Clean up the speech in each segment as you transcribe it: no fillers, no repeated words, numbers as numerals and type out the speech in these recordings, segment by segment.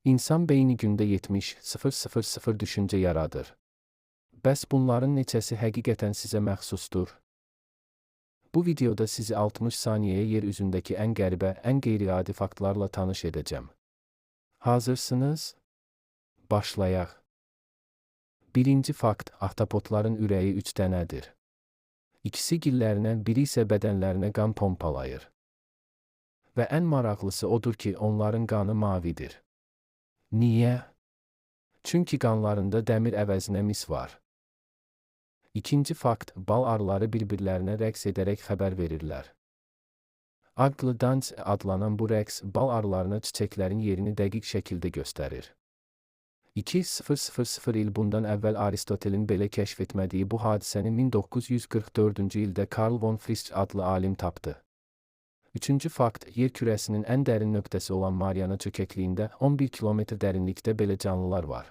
İnsan beyni gündə 70.000 düşüncə yaradır. Bəs bunların neçəsi həqiqətən sizə məxsusdur? Bu videoda sizi 60 saniyəyə yer üzündəki ən qəribə, ən qeyri-adi faktlarla tanış edəcəm. Hazırsınız? Başlayaq. Birinci fakt: ahtapotların ürəyi 3 dənədir. İkisi gillərinə, biri isə bədənlərinə qan pompalayır. Və ən maraqlısı odur ki, onların qanı mavidir. Niyə? Çünki qanlarında dəmir əvəzinə mis var. İkinci fakt: bal arıları bir-birlərinə rəqs edərək xəbər verirlər. Aqlı dans adlanan bu rəqs bal arılarına çiçəklərin yerini dəqiq şəkildə göstərir. 2000 il bundan əvvəl Aristotelin belə kəşf etmədiyi bu hadisəni 1944-cü ildə Karl von Frisch adlı alim tapdı. Üçüncü fakt: yer kürəsinin ən dərin nöqtəsi olan Mariana çökəkliyində 11 kilometr dərinlikdə belə canlılar var.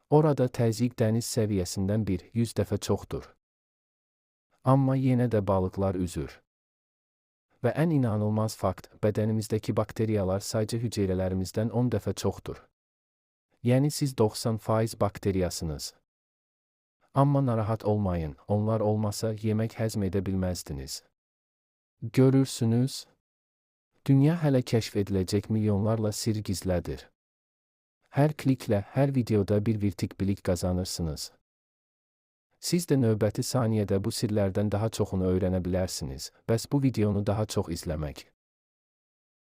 Orada təzyiq dəniz səviyyəsindən 100 dəfə çoxdur. Amma yenə də balıqlar üzür. Və ən inanılmaz fakt: bədənimizdəki bakteriyalar sayca hüceyrələrimizdən 10 dəfə çoxdur. Yəni siz 90% bakteriyasınız. Amma narahat olmayın, onlar olmasa yemək həzm edə bilməzdiniz. Görürsünüz? Dünya hələ kəşf ediləcək milyonlarla sir gizlədir. Hər kliklə, hər videoda bir virtik bilik qazanırsınız. Siz də növbəti saniyədə bu sirlərdən daha çoxunu öyrənə bilərsiniz. Bəs bu videonu daha çox izləmək